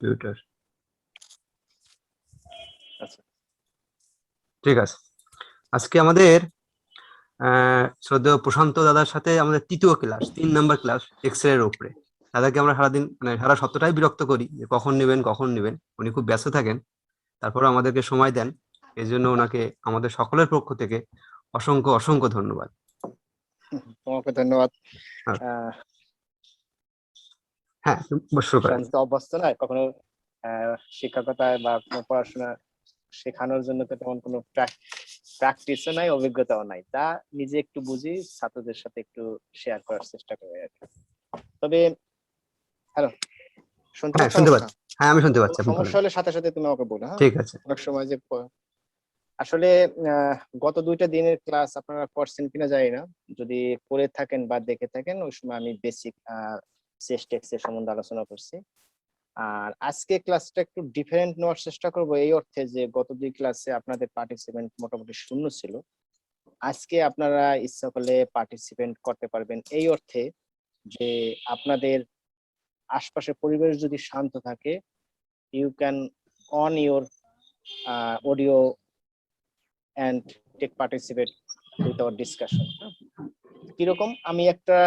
Computer. আচ্ছা ঠিক আছে, আজকে আমাদের শ্রদ্ধেয় প্রশান্ত দাদার সাথে আমাদের তৃতীয় ক্লাস, 3 নম্বর ক্লাস এক্স রে এর উপরে। দাদাকে আমরা সারাদিন মানে সারা সপ্তাহটাই বিরক্ত করি যে কখন নেবেন কখন নেবেন, উনি খুব ব্যস্ত থাকেন, তারপরে আমাদেরকে সময় দেন। এই জন্য ওনাকে আমাদের সকলের পক্ষ থেকে অসংখ্য অসংখ্য ধন্যবাদ। তোমাকে ধন্যবাদ। হ্যাঁ হ্যাঁ, শুরু করেন। প্রশান্ত অভ্যস্ত নয় কখনো শিক্ষকতায় বা কোনো পড়াশোনা শেখানোর জন্য তো তেমন কোনো প্র্যাকটিসও নাই, অভিজ্ঞতাও নাই, তা নিজে একটু বুঝি ছাত্রদের সাথে একটু শেয়ার করার চেষ্টা করি আর কি। তবে হ্যালো, শুনতে হ্যাঁ পাচ্ছ? শুনতে পাচ্ছি, হ্যাঁ আমি শুনতে পাচ্ছি, আপনি বলেন। সমস্যা হলে সাথে সাথে তুমি আমাকে বলো, হ্যাঁ? ঠিক আছে। অনেক সময় যে আসলে গত 2টা দিনের ক্লাস আপনারা করছেন কিনা জানি না, যদি করে থাকেন বা দেখে থাকেন, ওই সময় আমি বেসিক সিস্টেক্স এর সম্বন্ধে আলোচনা করছি। আর আজকে ক্লাসটা একটু ডিফারেন্ট নেওয়ার চেষ্টা করব, এই অর্থে যে গত 2 ক্লাসে আপনাদের পার্টিসিপেন্ট মোটামুটি শূন্য ছিল। আজকে আপনারা ইচ্ছা করলে পার্টিসিপেন্ট করতে পারবেন, এই অর্থে যে আপনাদের আশপাশের পরিবেশ যদি শান্ত থাকে, you can on your audio and take participate with our discussion. কিরকম, আমি একটা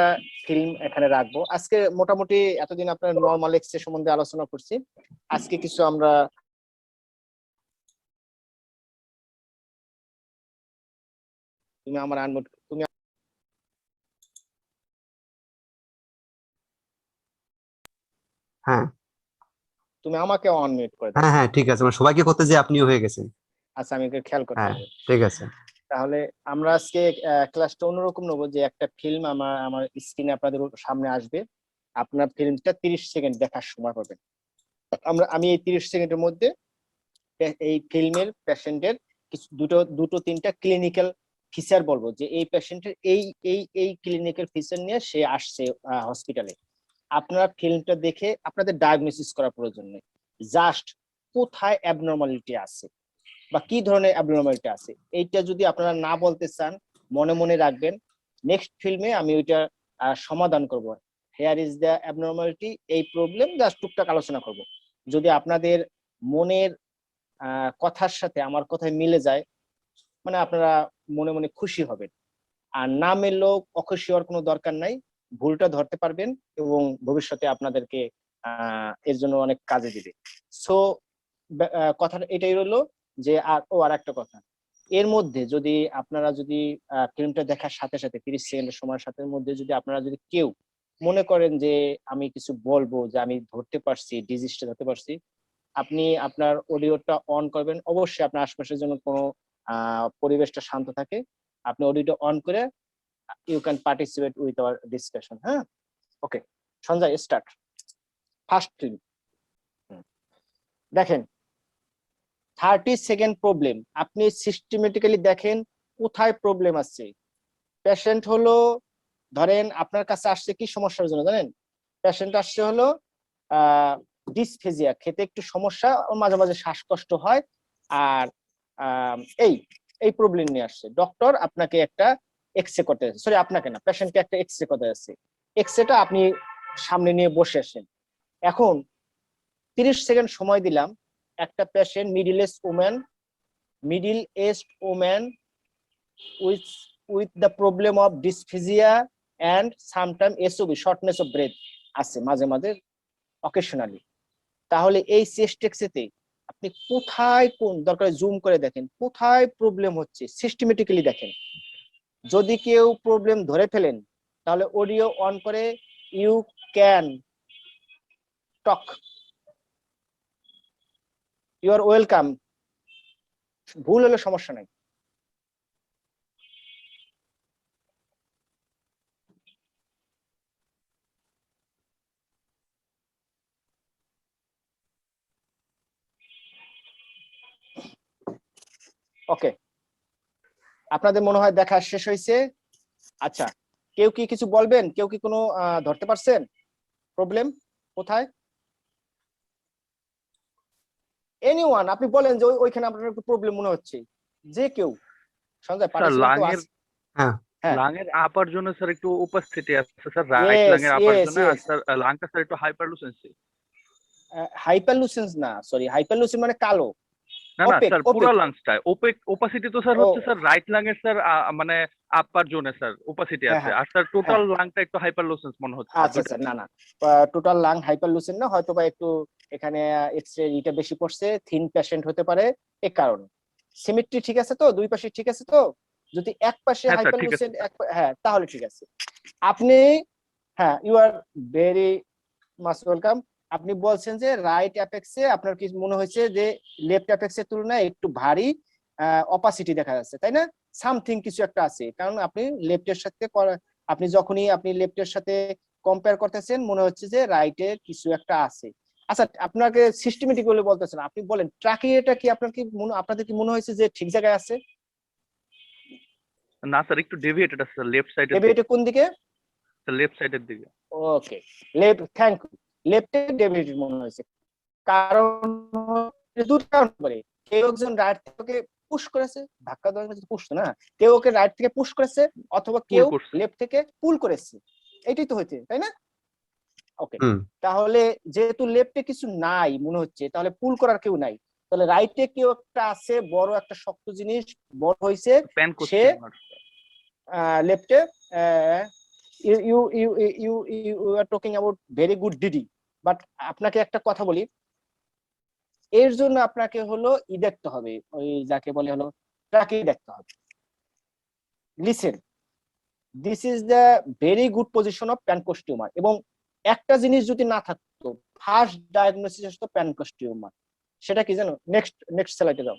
ফিল্ম এখানে রাখবো। আজকে মোটামুটি এতদিন আপনার নরমাল এক্স এর সম্বন্ধে আলোচনা করছি, আজকে কিছু আমরা তুমি আমার আনমিউট, তুমি হ্যাঁ তুমি আমাকে অনমিউট করে দাও। হ্যাঁ হ্যাঁ ঠিক আছে, মানে সবাইকে করতে যে আপনিও হয়ে গেছেন। আচ্ছা, আমি খেয়াল করতে হ্যাঁ হবে। ঠিক আছে। তাহলে আমরা আজকে ক্লাসটা অন্যরকম নেবো, যে একটা ফিল্ম আমার স্ক্রিনে আপনাদের সামনে আসবে, আপনার ফিল্মটা 30 সেকেন্ড দেখার সময় পাবেন। আমি এই 30 সেকেন্ডের মধ্যে এই ফিল্মের পেশেন্টের কিছু দুটো তিনটা ক্লিনিক্যাল ফিচার বলবো, যে এই পেশেন্টের এই এই এই ক্লিনিক্যাল ফিচার নিয়ে সে আসছে হসপিটালে। আপনারা ফিল্মটা দেখে আপনাদের ডায়াগনোসিস করার প্রয়োজন নেই, জাস্ট কোথায় অ্যাবনর্মালিটি আছে বা কি ধরনের অ্যাবনর্মালিটি আছে, এইটা যদি আপনারা না বলতে চান মনে মনে রাখবেন, নেক্সট ফিল্মে আমি ওইটা সমাধান করব, হেয়ার ইজ দ্য অ্যাবনর্মালিটি, এই প্রবলেম, জাস্ট টুকটাক আলোচনা করব। যদি আপনাদের মনের কথার সাথে আমার কথায় মিলে যায়, মানে আপনারা মনে মনে খুশি হবেন, আর না মিললেও অখুশি হওয়ার কোনো দরকার নাই, ভুলটা ধরতে পারবেন এবং ভবিষ্যতে আপনাদেরকে এর জন্য অনেক কাজে দিবে। সো কথাটা এটাই রইলো, যে আর একটা কথা, এর মধ্যে যদি আপনারা যদি ফিল্মটা দেখার সাথে সাথে 30 সেকেন্ডের সময়ের সাথে মধ্যে যদি আপনারা যদি কেউ মনে করেন যে আমি কিছু বলবো, যে আমি ধরতে পারছি, ডিজিজটা ধরতে পারছি, আপনি আপনার অডিওটা অন করবেন। অবশ্যই আপনার আশপাশের জন্য কোনো পরিবেশটা শান্ত থাকে, আপনি অডিওটা অন করে you can participate with our discussion. হ্যাঁ, okay Sanjay, start. First film দেখেন, 30 সেকেন্ড প্রবলেম, আপনি সিস্টেমেটিক্যালি দেখেন কোথায় প্রবলেম আছে। পেশেন্ট হলো, ধরেন আপনার কাছে আসছে কি সমস্যার জন্য জানেন, পেশেন্ট আসছে হলো ডিসফেজিয়া, খেতে একটু সমস্যা, মাঝে মাঝে শ্বাসকষ্ট হয়, আর এই এই প্রবলেম নিয়ে আসছে। ডক্টর আপনাকে একটা এক্সরে করতে আছে, সরি আপনাকে না, পেশেন্টকে একটা এক্সরে করতে আছে, এক্সরেটা আপনি সামনে নিয়ে বসে আসেন। এখন 30 সেকেন্ড সময় দিলাম, একটা patient middle aged woman with the problem of dysphagia and sometimes SOB, shortness of breath আছে মাঝে মাঝে অকেশনালি। তাহলে এই চেস্টেক্সেতে আপনি কোথায়, কোন দরকার জুম করে দেখেন কোথায় প্রবলেম হচ্ছে, সিস্টেমেটিক্যালি দেখেন। যদি কেউ প্রবলেম ধরে ফেলেন তাহলে অডিও অন করে you can talk, you are welcome, ভুল হলে সমস্যা নাই। ওকে, আপনাদের মনে হয় দেখা শেষ হয়েছে? আচ্ছা, কেউ কি কিছু বলবেন? কেউ কি কোনো ধরতে পারছেন প্রবলেম কোথায়? এনিওয়ান, আপনি বলেন যে ওইখানে আপনার একটু প্রবলেম মনে হচ্ছে, যে কেউ। সঞ্জয় পার্টিসিপেন্ট তো আছে। হ্যাঁ, হ্যাঁ, লাঙের আপার জন্য স্যার একটু উপস্থিতি আছে স্যার, রাইট লাঙের আপার জন্য, আর স্যার লাংটা স্যার একটু হাইপারলুসেন্সি। হাইপারলুসেন্স না, সরি, হাইপারলুসেন মানে কালো। না না ওপেক স্যার, পুরো ওপেক লাংসটা ওপাসিটি তো স্যার ও হচ্ছে স্যার রাইট লাং এর স্যার, মানে আপার জোনে স্যার ওপাসিটি হ্যাঁ আছে, হ্যাঁ আর স্যার হ্যাঁ, টোটাল লাংটা একটু হাইপারলোসেন্স মনে হচ্ছে স্যার আচ্ছা দুইটা। আচ্ছা, না না, টোটাল লাং হাইপারলুসেন না, হয়তো বা একটু এখানে এক্সরে ইটা বেশি পড়ছে, থিন পেশেন্ট হতে পারে, এ কারণে। সিমেট্রি ঠিক আছে তো, দুই পাশে ঠিক আছে তো? যদি এক পাশে হ্যাঁ স্যার ঠিক আছে। হাইপারলুসেন, হ্যাঁ তাহলে ঠিক আছে। আপনি, হ্যাঁ, you are very much welcome. আপনি বলছেন যে রাইট অ্যাপেক্সে আপনার কি মনে হয়েছে যে লেফট অ্যাপেক্সের তুলনায় একটু ভারী অপাসিটি দেখা যাচ্ছে, তাই না? সামথিং কিছু একটা আছে, কারণ আপনি লেফটের সাথে আপনি যখনই আপনি লেফটের সাথে কম্পেয়ার করতেছেন মনে হচ্ছে যে রাইটে কিছু একটা আছে। আচ্ছা, আপনাকে সিস্টেমেটিক বলে বলতেছেন, আপনি বলেন ট্রাকিয়াটা কি আপনার কি আপনাদের কি মনে হয়েছে যে ঠিক জায়গায় আছে? না স্যার, একটু ডেভিয়েটেড আছে স্যার, লেফট সাইডের ডেভিয়েটে দিকে কোন দিকে? স্যার, লেফট সাইডের দিকে। ওকে, লেফট, থ্যাংক ইউ। লেফটে ডেভিয়েটেড মনে হয়েছে, কারণ দুটো কারণ করে। কেউ একজন রাইট থেকে পুশ করেছে, ধাক্কা দেওয়ার মধ্যে পুশ না, কেউ ওকে রাইট থেকে পুশ করেছে, অথবা পুল কেউ করছে। লেফট থেকে পুল করেছে, এটাই তো হয়েছে, তাই না? ওকে, হুম। তাহলে যেহেতু লেফটে কিছু নাই মনে হচ্ছে, তাহলে পুল করার কেউ নাই, তাহলে রাইটে কেউ একটা আছে, বড় একটা শক্ত জিনিস বড় হয়েছে, প্যান সে কোশ্চেন। লেফটে। You you you you you are talking about very good DD, but আপনাকে একটা কথা বলি, এর জন্য আপনাকে হলো দেখতে হবে, ওই যাকে বলে হলো ট্রাকে দেখতে হবে। Listen, this is the very good position of pancreas tumour, এবং একটা জিনিস যদি না থাকতো, ফার্স্ট ডায়াগনোসিস হতো প্যানকোস টিউমার, সেটা কি জানো? নেক্সট স্লাইডে যাও।